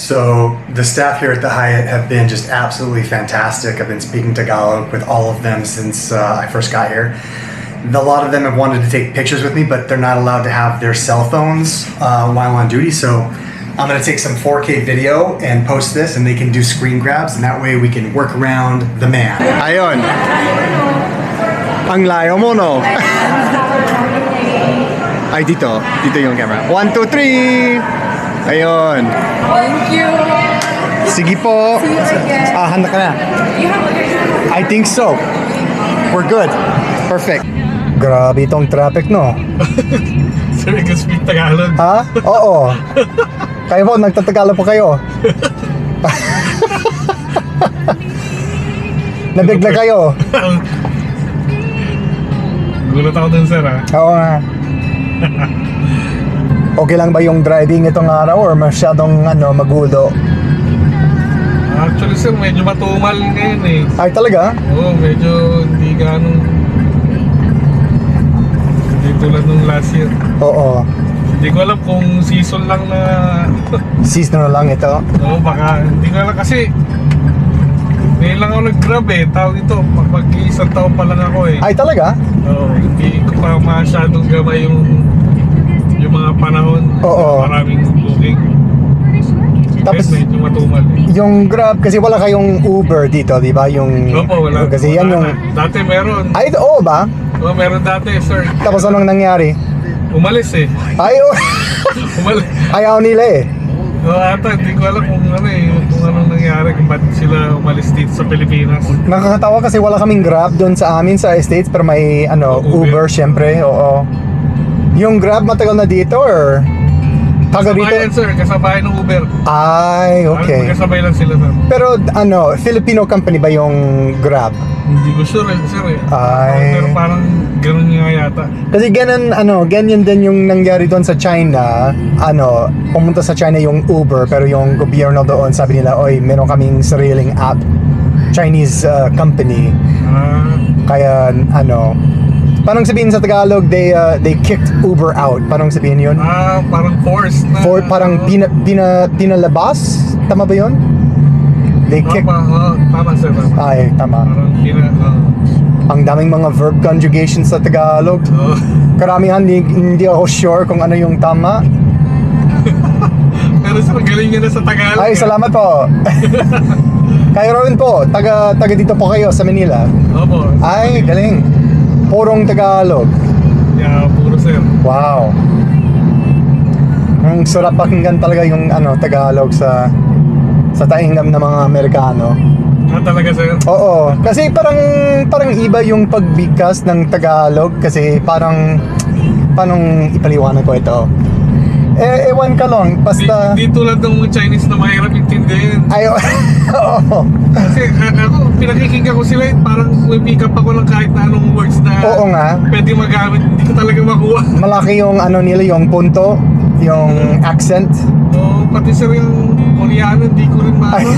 So the staff here at the Hyatt have been just absolutely fantastic. I've been speaking Tagalog with all of them since I first got here. A lot of them have wanted to take pictures with me, but they're not allowed to have their cell phones while on duty. So I'm going to take some 4K video and post this, and they can do screen grabs, and that way we can work around the man. Ayun. Ang layo mo, no? Ay, dito. Dito yung camera. 1, 2, 3! Ayun. Thank you. Sige po. See you again. Handa ka na? You have a picture? I think so. We're good. Perfect. Grabe itong traffic, no? Sir, you can speak Tagalog. Ha? Oo. Kayo po, nagtatagalog po kayo. Nabigla kayo. Gulat ako dun, sir, ha? Oo nga. Okay lang ba yung driving itong araw or masyadong magulo? Actually, sir, medyo matumal ngayon, eh. Ay, talaga? Oo, medyo hindi ganong... Hindi tulad nung last year. Oo. Hindi ko alam kung season lang na... Seasonal lang ito. Oo, baka... Hindi ko alam kasi... Ngayon lang ako nag-grab, eh. Tawag ito, mag-iisang taon pa lang ako, eh. Ay, talaga? Oo, hindi ko pa masyadong gamay yung mga panahon. Oo. Maraming booking. Tapos, medyo matumal, eh. yung Grab, kasi wala kayong Uber dito, di ba? Yung... Opo, wala. Kasi yan yung... Dati meron. Ay, oo ba? Oo, meron dati, sir. Tapos anong nangyari? Umalis, eh. Ay, oh. Umalis. Ayaw nila eh. Oo, ata, hindi ko alam kung ano eh, kung anong nangyari, kung ba't sila umalis dito sa Pilipinas. Nakakatawa kasi wala kaming Grab doon sa amin sa States, pero may Uber syempre, oo. Yung Grab matagal na dito or taga dito? Kasabayan, sir, kasabayan ng Uber. Ay, okay. Kasabay lang sila, sir. Pero Filipino company ba yung Grab? Hindi ko sure, sir, eh. Ay. Pero parang ganun nga yata. Kasi ganyan din yung nangyari doon sa China. Pumunta sa China yung Uber, pero yung gobyerno doon sabi nila, oy, meron kaming sariling app, Chinese company. Kaya parang sabihin sa Tagalog, they kicked Uber out. Parang sabihin yun? Parang forced na. Parang pinalabas? Tama ba yun? They kicked... Tama, sir. Ay, tama. Parang Ang daming mga verb conjugations sa Tagalog. Karamihan, hindi ako sure kung ano yung tama. Pero sir, galing nyo na sa Tagalog. Ay, salamat po. Kayo rin po, taga dito po kayo sa Manila. Opo. Ay, galing. Purong Tagalog. Yeah, puro, sir. Wow. Ang sarap pakinggan talaga yung Tagalog sa tainggam ng mga Amerikano. Talaga, sir? Oo, kasi parang iba yung pagbigkas ng Tagalog kasi parang paanong ipaliwanag ko ito? Ewan ka lang, basta... Di tulad ng Chinese na mahirap intindihin. Ay, oo. Kasi ako, pinakikinggan ko sila, parang may pick up ako ng kahit na anong words na Oo nga. pwede magamit, hindi ko talaga makuha. Malaki yung nila, yung punto, yung accent. Oo, pati sir yung Koreano, hindi ko rin maano.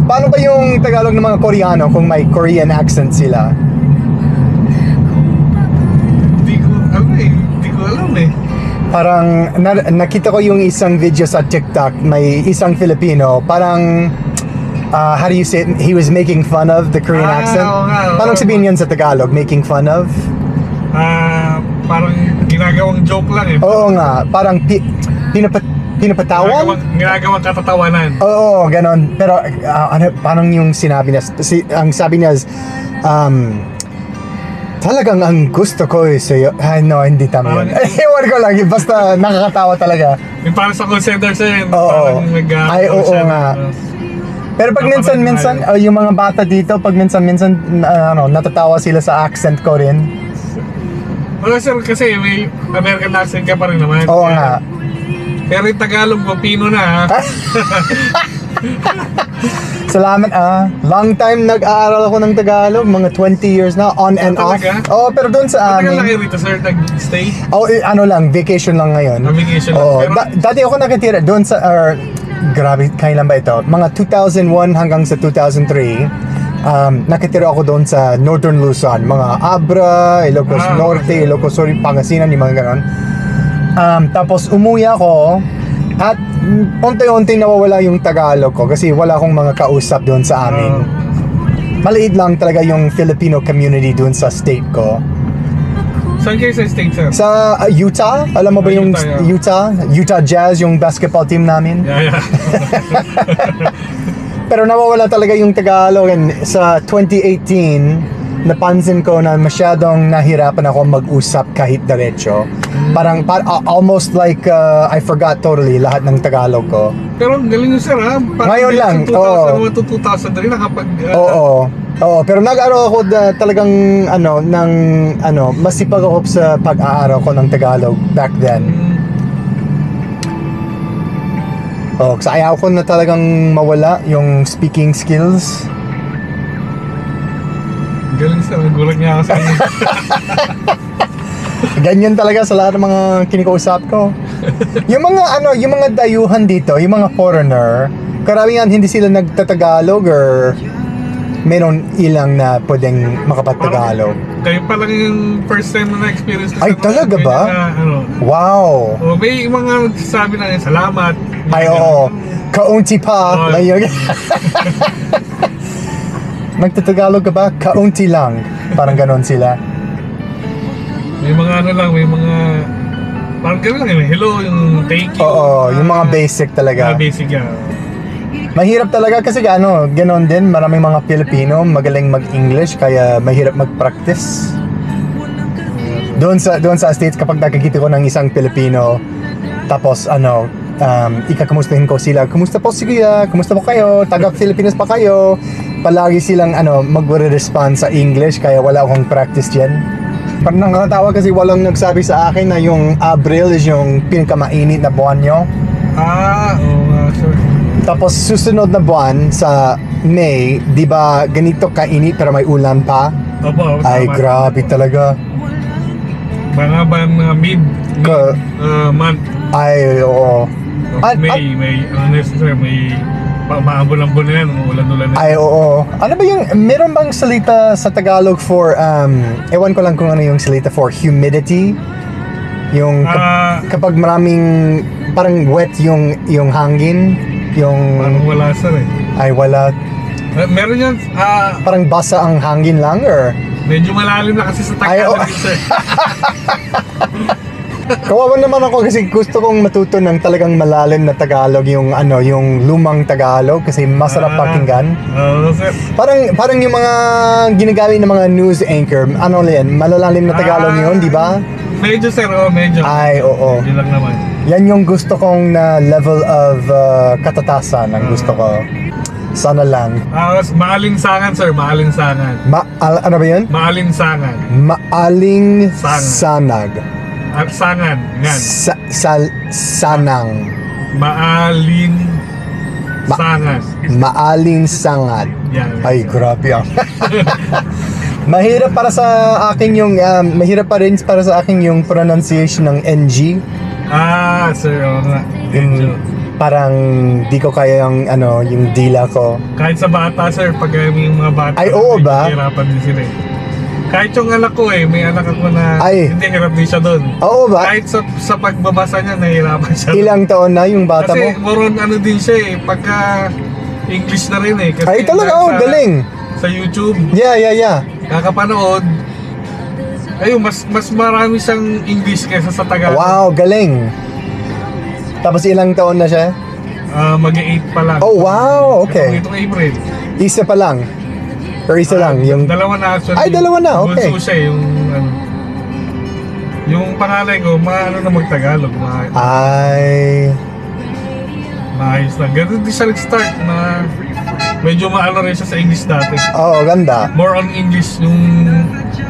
Paano ba yung Tagalog ng mga Koreano kung may Korean accent sila? Hindi ko alam eh. Parang nakita ko yung isang video sa TikTok, may isang Filipino, parang how do you say it? He was making fun of the Korean accent. Paano sabihin yun sa Tagalog? Making fun of? Parang ginagawang joke lang eh. Oo nga, parang pinapatawan? Ginagawang katatawanan. Oo, ganon. Pero parang yung sinabi niya, ang sabi niya is, talagang ang gusto ko sa'yo. Ay, no, hindi tama yun. Ewan ko lang, basta nakakatawa talaga. Yung parang sa call center sa'yo, Oo. parang Ay, oo nga. Pero pag minsan-minsan, yung mga bata dito, pag minsan-minsan, natatawa sila sa accent ko rin. Wala sir, kasi may American accent ka pa rin naman. Oo nga. Pero yung Tagalog, Pino na ha. Salamat long time nag-aaral ako ng Tagalog, mga 20 years na, on and off. Oo, pero doon sa Matagal amin. lang kayo rito sir, nag-stay? Lang, vacation lang ngayon. Vacation lang. Oo, Pero dati ako nakatira doon sa, grabe, kailan ba ito? Mga 2001 hanggang sa 2003. Nakatira ako doon sa Northern Luzon, mga Abra, Ilocos Norte, Ilocos Sur, Pangasinan, yung mga ganon. Tapos umuwi ako at unti-unti nawawala yung Tagalog ko kasi wala akong mga kausap doon sa amin. Maliit lang talaga yung Filipino community doon sa state ko. Saan kayo sa state, sir? Sa Utah, alam mo ba yung Utah, Utah Jazz, yung basketball team namin? Yeah. Pero nawawala talaga yung Tagalog, and sa 2018 napansin ko na masyadong nahirapan ako mag-usap kahit diretso. Parang almost like I forgot totally lahat ng Tagalog ko. Pero ang galing nyo, sir, ha? Ngayon lang, oo. 2000 rin nakapag... Oo, pero nag-aaral ako talagang masipag ako sa pag-aaral ko ng Tagalog back then. Kasi ayaw ko na talagang mawala yung speaking skills. Galing, sir. Nagulat niya ako sa inyo. Ganyan talaga sa lahat ng mga kinikausap ko. Yung mga dayuhan dito, yung mga foreigner, karamihan hindi sila nagtatagalog or meron ilang na pwedeng makapagtagalog. Kayo pa lang yung first time na na-experience ko. Ay, talaga ba? Wow! May mga nagsasabi na salamat. Ay, oo. Kaunti pa. Nagtatagalog ka ba? Kaunti lang. Parang ganon sila. May mga parang gano'n lang, yung hello, yung thank you. Oo, yung mga basic talaga. Mga basic yan. Mahirap talaga kasi ganon din. Maraming mga Pilipino magaling mag-English kaya mahirap mag-practice. Doon sa States, kapag nakikita ko ng isang Pilipino, tapos ikakamustahin ko sila, kumusta po sige, kumusta po kayo, taga Pilipinas pa kayo. Palagi silang magre-respond sa English kaya wala akong practice dyan. Parang nakakatawa kasi walang nagsabi sa akin na yung Abril is yung pinakamainit na buwan nyo. Sure. Tapos susunod na buwan sa May, di ba ganito kainit pero may ulan pa? Opo. Ay, grabe talaga. Mga mid month. Ay, oo. May maambon-ambon na yan, ulan-ulan na. Ay, oo. Ano ba yung, meron bang salita sa Tagalog for, ewan ko lang kung ano yung salita for humidity? Yung kapag maraming, parang wet yung hangin, yung... Parang wala, sir, eh. Ay, wala. Meron yan, parang basa ang hangin lang, or? medyo malalim na kasi sa Ay, Tagalog, sir. Kawawa naman ako kasi gusto kong matuto ng talagang malalim na Tagalog, yung lumang Tagalog kasi masarap pakinggan. Sir. Parang yung mga ginagamit ng mga news anchor, malalalim na Tagalog yun, di ba? Medyo, sir, medyo. Ay, oo. Yun lang naman. Yan yung gusto kong na level of katatasan ang gusto ko. Sana lang. Maalinsangan, sir, maalinsangan. Ano ba yun? Maalinsangan. Maalinsanag. At sangan, yan. Sanang. Maalinsangan. Yan. Ay, grabe ah. Mahirap para sa akin yung mahirap pa rin para sa akin yung pronunciation ng NG. Sir, oo nga. Parang di ko kaya yung dila ko. Kahit sa bata, sir, pag yung mga bata, ay, oo ba? Hirapan din sila eh. Kahit yung anak ko may anak ako na hindi, hirap din siya doon. Oo ba? Kahit sa pagbabasa niya, nahihirapan siya. Ilang taon na yung bata kasi mo? Kasi more on din siya pagka English na rin Kasi ay, talaga, galing. Sa YouTube. Yeah. Kakapanood. Ayun, mas marami siyang English kaysa sa Tagalog. Wow, galing. Tapos ilang taon na siya? Mag-8 pa lang. Oh, wow, okay. Itong April. Isa pa lang. Or isa lang, yung... Dalawa na actually. Ay, dalawa na, okay. Bunso siya, yung pangalan ko, na mag-Tagalog. Ay... Maayos lang. Ganun din siya nag-start na medyo rin siya sa English dati. Oo, ganda. More on English yung...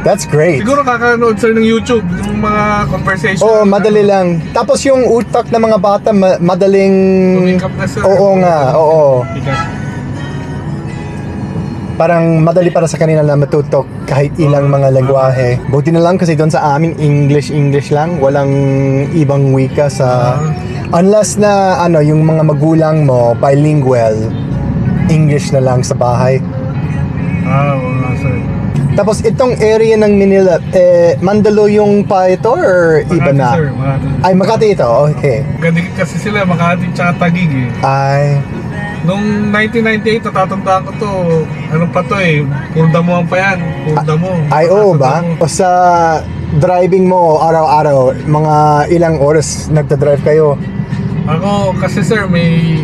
That's great. Siguro kakanood sir ng YouTube, yung mga conversation. Oo, madali lang. Tapos yung utak ng mga bata, madaling... Tumikap na sir. Oo nga, oo. Tumikap. Parang madali para sa kanila na matutok kahit ilang mga lengguwahe. Buti na lang kasi doon sa amin, English lang. Walang ibang wika sa... Unless na yung mga magulang mo, bilingual, English na lang sa bahay. Oo nga sir. Tapos itong area ng Manila, Mandaluyong pa ito or iba Makati, na? sir, Makati. Ay, Makati ito, okay. Gadikit kasi sila, Makati tsaka Taguig eh. Ay, Noong 1998, natatandaan ko to, ano pa to eh, puro damuhan pa yan, puro damo. ay oo Nasa ba? damo. O sa driving mo araw-araw, mga ilang oras nagda-drive kayo? Ako, kasi sir, may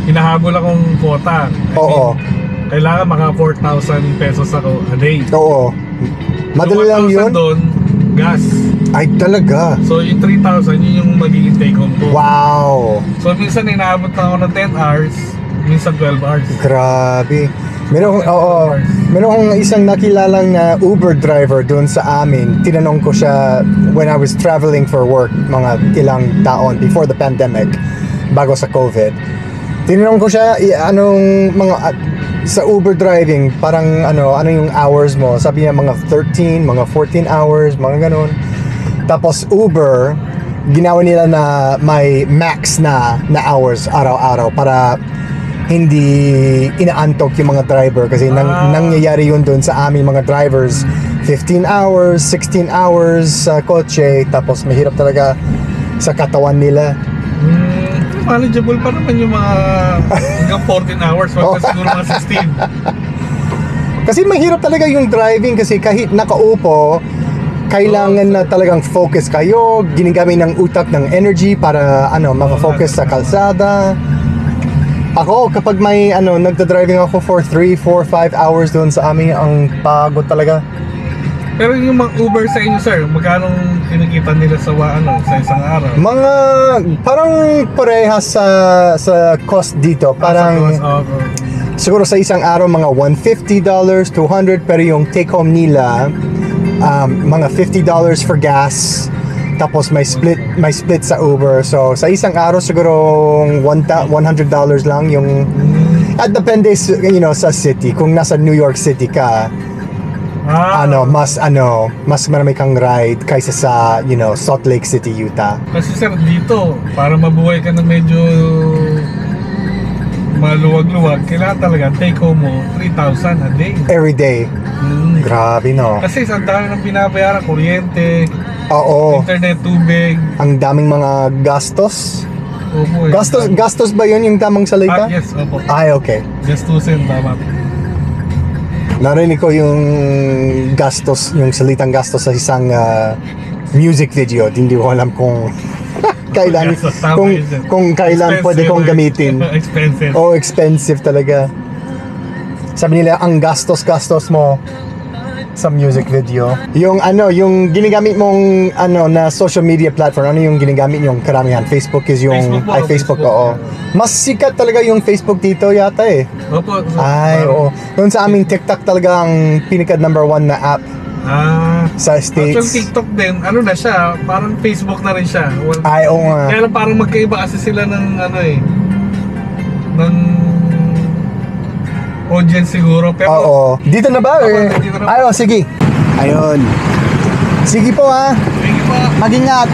hinahabol akong quota. Oo. Kailangan maka 4,000 pesos ako a day. Oo. Madali lang yun? 1,000 doon, gas. Ay, talaga. So yung 3,000, yun yung magiging take home ko. Wow. So minsan inaabot na ako ng 10 hours, minsan 12 hours. Grabe. Meron akong isang nakilalang na Uber driver doon sa amin. Tinanong ko siya when I was traveling for work, mga ilang taon before the pandemic, bago sa COVID. Tinanong ko siya, anong mga sa Uber driving, parang ano yung hours mo? Sabi niya mga 13, mga 14 hours, mga ganun. Tapos Uber, ginawa nila na may max na hours araw-araw para hindi inaantok yung mga driver kasi nangyayari yun doon sa aming mga drivers. 15 hours, 16 hours sa kotse, tapos mahirap talaga sa katawan nila. Manageable pa naman yung mga hanggang 14 hours, wag ka siguro mga 16. Kasi mahirap talaga yung driving kasi kahit nakaupo, kailangan na talagang focus kayo, ginagamit ng utak ng energy para maka-focus sa kalsada. Ako, kapag may nagda-driving ako for 3, 4, 5 hours doon sa amin, ang pagod talaga. Pero yung mga Uber sa inyo, sir, magkano kinikita nila sa sa isang araw? Mga parang parehas sa cost dito. Parang siguro sa isang araw mga $150, $200, pero yung take home nila mga $50 for gas. Tapos may split sa Uber. So sa isang araw siguro $100 lang yung at depende sa city. Kung nasa New York City ka, mas marami kang ride kaysa sa Salt Lake City, Utah. Kasi sir, dito, para mabuhay ka na medyo maluwag-luwag, kailangan talaga take home mo 3,000 a day. Every day. Grabe, no? Kasi sa dami ng binabayaran, kuryente, Oo. internet, tubig. Ang daming mga gastos. Opo, Gastos ba yun yung tamang salita? yes, opo. Ay, okay. Gastusin, tama. Narinig ko yung gastos, yung salitang gastos sa isang music video. Hindi ko alam kung kailan, Gastos, tama yun, sir. kung kailan pwede kong gamitin. Expensive. Oh, expensive talaga. Sabi nila, ang gastos mo sa music video. Yung ginagamit mong na social media platform, ano yung ginagamit yung karamihan? Facebook is yung Facebook po, Facebook, Facebook. oo. Mas sikat talaga yung Facebook dito yata eh. Opo. So, Ay, oo. Doon sa aming TikTok talaga ang pinaka number 1 na app sa Actually, States. TikTok din, na siya, parang Facebook na rin siya. Ay, oo nga. Kaya lang parang magkaiba kasi sila ng ng audience siguro. Pero Oo. Dito na ba? Dito na. Ay, sige. Ayun. Sige po ha. Thank you po. Mag-ingat.